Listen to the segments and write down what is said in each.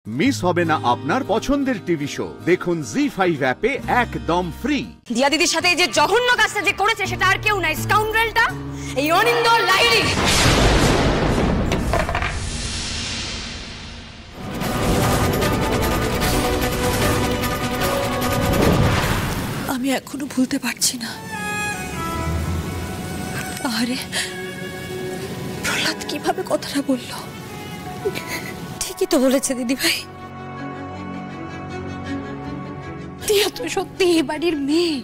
Miss হবে না আপনার পছন্দের টিভি শো। দেখুন জি5 অ্যাপে একদম ফ্রি। দিয়া দিদির সাথে যে জঘন্য কাজটা যে করেছে সেটা আর কেউ নাই, স্কাউন্ড্রেলটা এই অনিন্দ লাইরি। আমি এখনো ভুলতে পারছি না। আরে প্রহ্লাদ কিভাবে কথাটা বলল? ঠিকই তো বলেছে দিদি ভাই। দিয়া তো সত্যি এই বাড়ির মেয়ে।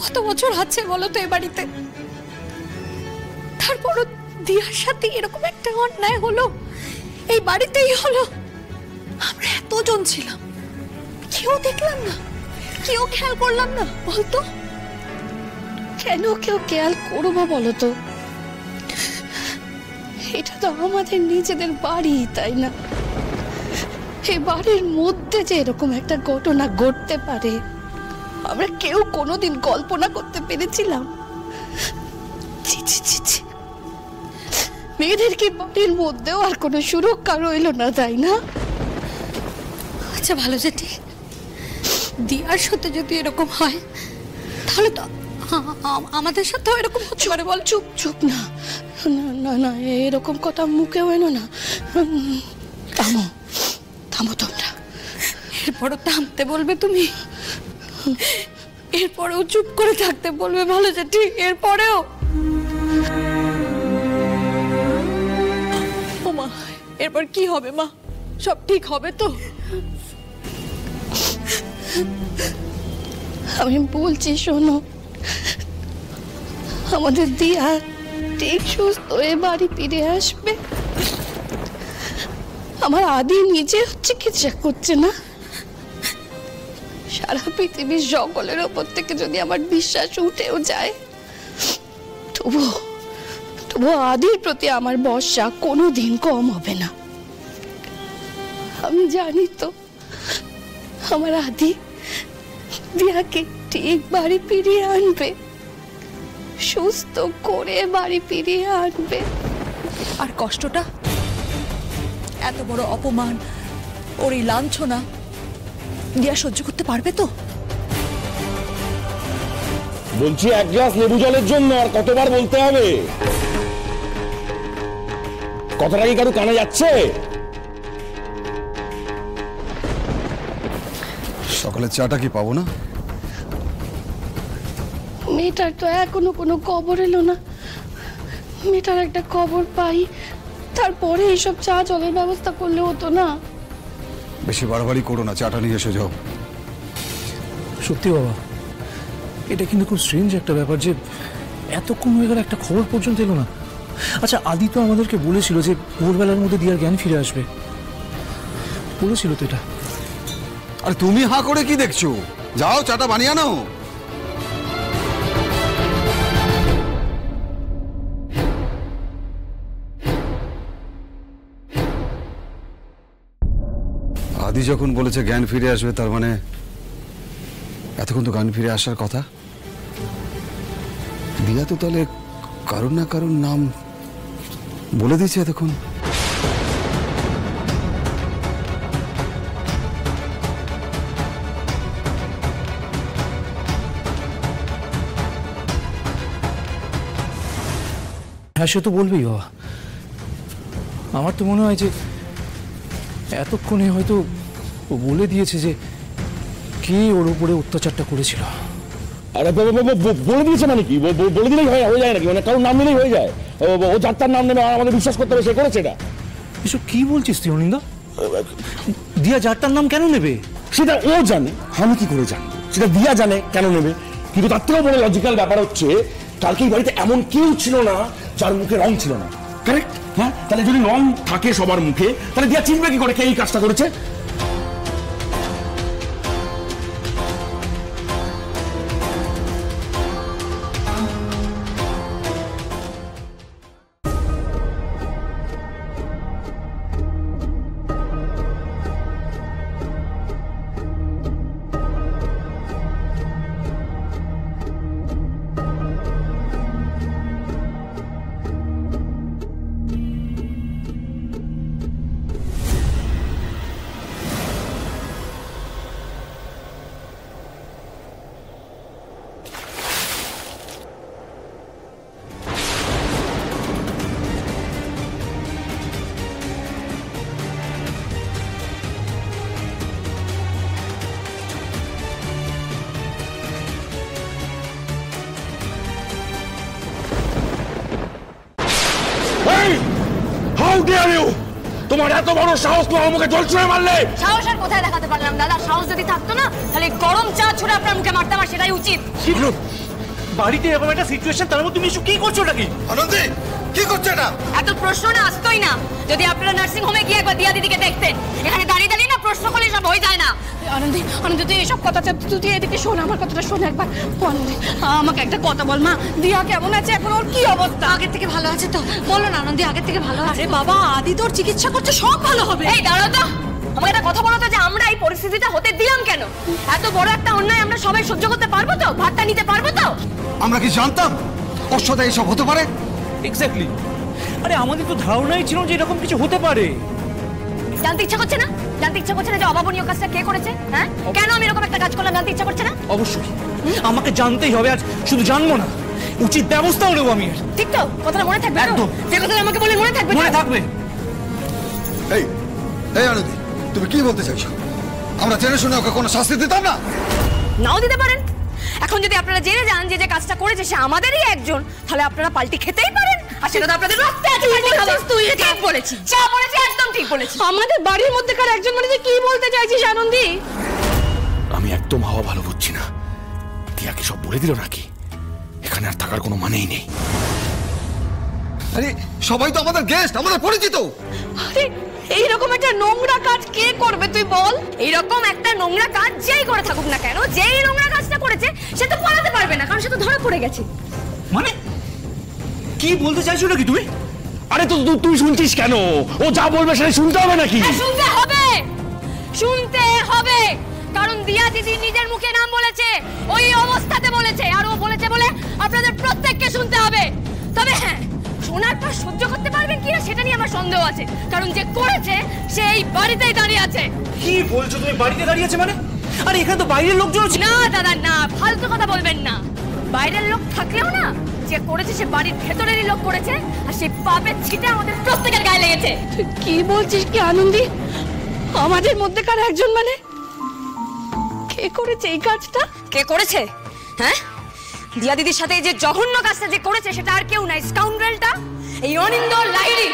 কত বছর আছে বলো তো এ বাড়িতে, তারপরও দিয়ার সাথে এরকম একটা অন্যায় হলো, এই বাড়িতেই হলো। আমরা এতজন ছিলাম, কেউ দেখলাম না, কেউ খেয়াল করলাম না। বলতো কেন কেউ খেয়াল করবো বলতো? এটা তো আমাদের নিজেদের বাড়ি, তাই না? এই বাড়ির মধ্যে যে এরকম একটা ঘটনা ঘটতে পারে আমরা কেউ কোনোদিন কল্পনা করতে পেরেছিলাম? মেয়েদের কি বাড়ির মধ্যেও আর কোনো সুরক্ষা রইল না, তাই না? আচ্ছা ভালো যেটি দিয়ার সাথে যদি এরকম হয় তাহলে তো আমাদের সাথেও এরকম হতে পারে। বল চুপ চুপ না না না, এরকম কথা মুখেও এনো না। থামো থামো তোমরা। এরপরও থামতে বলবে তুমি, এরপরেও চুপ করে থাকতে বলবে ভালো যেটি, এরপরেও। ও মা, এরপর কি হবে মা? সব ঠিক হবে তো? আমি বলছি শোনো, আমাদের দিয়া ঠিক সুস্থ হয়ে বাড়ি ফিরে আসবে। আমার আদি নিজে চিকিৎসা করছে না, সারা পৃথিবীর সকলের ওপর থেকে যদি আমার বিশ্বাস উঠেও যায়, তবু আদির প্রতি আমার ভরসা কোনোদিন কম হবে না। আমি জানি তো আমার আদি দিয়াকে ঠিক বাড়ি ফিরিয়ে আনবে, সুস্থ করে বাড়ি ফিরিয়ে আনবে। আর কষ্টটা, এত বড় অপমান, ওর এই লাঞ্ছনা দিয়া সহ্য করতে পারবে তো? বলছি এক গ্লাস লেবু জলের জন্য আর কতবার বলতে হবে? কথাটা কি কারো কানে যাচ্ছে? সকালের চাটা কি পাবো না? মেয়েটার তো এখনো কোনো খবর এলো না। মেয়েটার একটা খবর পাই, তারপরে এইসব চা জলের ব্যবস্থা করলে হতো না? বেশি বাড়াবাড়ি করো না, চাটা নিয়ে এসে যাও। সত্যি বাবা, এটা কিন্তু খুব স্ট্রেঞ্জ একটা ব্যাপার যে এতক্ষণ হয়ে গেল একটা খবর পর্যন্ত এলো না। আচ্ছা আদি তো আমাদেরকে বলেছিল যে ভোরবেলার মধ্যে দিয়ার জ্ঞান ফিরে আসবে, বলেছিল তো এটা। আরে তুমি হাঁ করে কি দেখছো? যাও চাটা বানিয়ে আনো। আদি যখন বলেছে জ্ঞান ফিরে আসবে, তার মানে এতক্ষণ তো জ্ঞান ফিরে আসার কথা। দিয়া তো তাহলে কারণ না কারণ নাম বলে দিয়েছে এতক্ষণ। হ্যাঁ সে তো বলবেই বাবা। আমার তো মনে হয় যে এতক্ষণে হয়তো ও বলে দিয়েছে যে কে ওর উপরে অত্যাচারটা করেছিল। আরে বলে দিয়েছে মানে কি? বলে দিলেই হয়ে যায় নাকি? মানে কারোর নাম নিলেই হয়ে যায়? ও যার তার নাম নেবে, আমাদের বিশ্বাস করতে হবে সে করেছে এটা। এসব কি বলছিস তুই অনিন্দা? দিয়া যার তার নাম কেন নেবে? সেটা ও জানে, আমি কি করে জানবো? সেটা দিয়া জানে কেন নেবে। কিন্তু তার থেকেও বড় লজিক্যাল ব্যাপার হচ্ছে, কালকে এই বাড়িতে এমন কেউ ছিল না যার মুখে রং ছিল না। কারেক্ট? হ্যাঁ, তাহলে যদি রং থাকে সবার মুখে, তাহলে দিয়া চিনবে কি করে কে এই কাজটা করেছে? তোমার এত বড় সাহস, তুমি আমাকে জল ছুঁড়ে মারলে। সাহস আর কোথায় দেখাতে পারলাম দাদা? সাহস যদি থাকতো না তাহলে গরম চা ছুঁড়ে আপনার মুখে মারতাম, আর সেটাই উচিত। বাড়িতে এরকম একটা সিচুয়েশন, তার মধ্যে তুমি এসব কি করছো নাকি? আনন্দী কি করছো এটা? এত প্রশ্ন না আসতোই না যদি আপনারা নার্সিং হোমে গিয়ে একবার দিয়া দিদিকে দেখতেন। এখানে দাঁড়িয়ে দাঁড়িয়ে না প্রশ্ন করলে সব হয়ে যায় না। আনন্দী, আনন্দী তুই এসব কথা তুই এদিকে শোন, আমার কথাটা শোন একবার। আনন্দী আমাকে একটা কথা বল মা, দিয়া কেমন আছে এখন? ওর কি অবস্থা? আগের থেকে ভালো আছে তো? বলো না আনন্দী, আগের থেকে ভালো আছে? আরে বাবা, আদি তোর চিকিৎসা করছে, সব ভালো হবে। এই দাঁড়াও তো, আমাকে একটা কথা বলো তো, যে আমরা এই পরিস্থিতিটা হতে দিলাম কেন? এত বড় একটা অন্যায় আমরা সবাই সহ্য করতে পারবো তো? ভাতটা নিতে পারবো তো? আমরা কি জানতাম ওর সাথে এইসব হতে পারে? এক্স্যাক্টলি। আরে আমাদের তো ধারণাই ছিল যে এরকম কিছু হতে পারে। জানতে ইচ্ছা করছে না? জানতে ইচ্ছা করছে না যে অভাবনীয় কাজটা কে করেছে? হ্যাঁ, কেন আমি এরকম একটা কাজ করলাম? জানতে ইচ্ছা করছে না? অবশ্যই আমাকে জানতেই হবে, আর শুধু জানবো না, উচিত ব্যবস্থাও নেবো আমি। ঠিক তো? কথাটা মনে থাকবে? একদম। যে কথাটা আমাকে বলে মনে থাকবে? মনে থাকবে। এই এই আনন্দী, তুমি কি বলতে চাইছো? আমরা জেনে শুনে ওকে কোনো শাস্তি দিতাম না? নাও দিতে পারেন। এখন যদি আপনারা জেনে যান যে যে কাজটা করেছে সে আমাদেরই একজন, তাহলে আপনারা পাল্টি খেতেই পারেন, আর সেটা তো আপনাদের রক্তে আছে। পাল্টি খাবার তুই ঠিক বলেছিস, যা বলেছি একদম ঠিক বলেছিস। আমাদের বাড়ির মধ্যেকার একজন মানে তুই কি বলতে চাইছিস আনন্দী? আমি একদম হাওয়া ভালো বুঝছি না। দিয়া কি সব বলে দিল নাকি? এখানে আর থাকার কোনো মানেই নেই। আরে সবাই তো আমাদের গেস্ট, আমাদের পরিচিত। আরে এইরকম একটা নোংরা কাজ কে করবে তুই বল? এইরকম একটা নোংরা কাজ যেই করে থাকুক না কেন, যেই নোংরা কাজটা করেছে সে তো পালাতে পারবে না, কারণ সে তো ধরা পড়ে গেছে। মানে কি বলতে চাইছো নাকি তুমি? আরে তো তুই শুনছিস কেন? ও যা বলবে সেটা শুনতে হবে নাকি? হ্যাঁ, শুনতে হবে, শুনতে হবে, কারণ দিয়া দিদি নিজের মুখে নাম বলেছে, ওই অবস্থাতে বলেছে, আর ও বলেছে বলে আপনাদের প্রত্যেককে শুনতে হবে। তবে হ্যাঁ, শোনার পর সহ্য করতে পারবেন কিনা সেটা নিয়ে আমার সন্দেহ আছে, কারণ যে করেছে সে এই বাড়িতেই দাঁড়িয়ে আছে। কি বলছো তুমি? বাড়িতে দাঁড়িয়ে আছে মানে? আরে এখানে তো বাইরের লোকজন আছে। না দাদা না, ফালতু কথা বলবেন না। বাইরের লোক থাকলেও না, যে করেছে সে বাড়ির ভেতরেরই লোক করেছে, আর সেই পাপের ছিটে আমাদের প্রত্যেকের গায়ে লেগেছে। তুই কি বলছিস কি আনন্দী? আমাদের মধ্যেকার একজন মানে? কে করেছে এই কাজটা? কে করেছে? হ্যাঁ, দিয়া দিদির সাথে এই যে জঘন্য কাজটা যে করেছে সেটা আর কেউ নাই, স্কাউন্ডারটা এই অনিন্দ লাহিড়ী।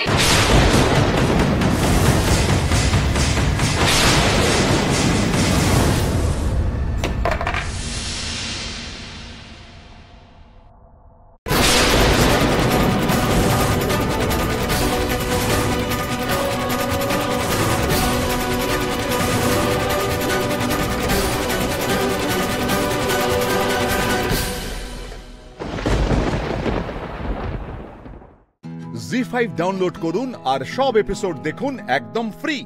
জি5 ডাউনলোড করুন আর সব এপিসোড দেখুন একদম ফ্রি।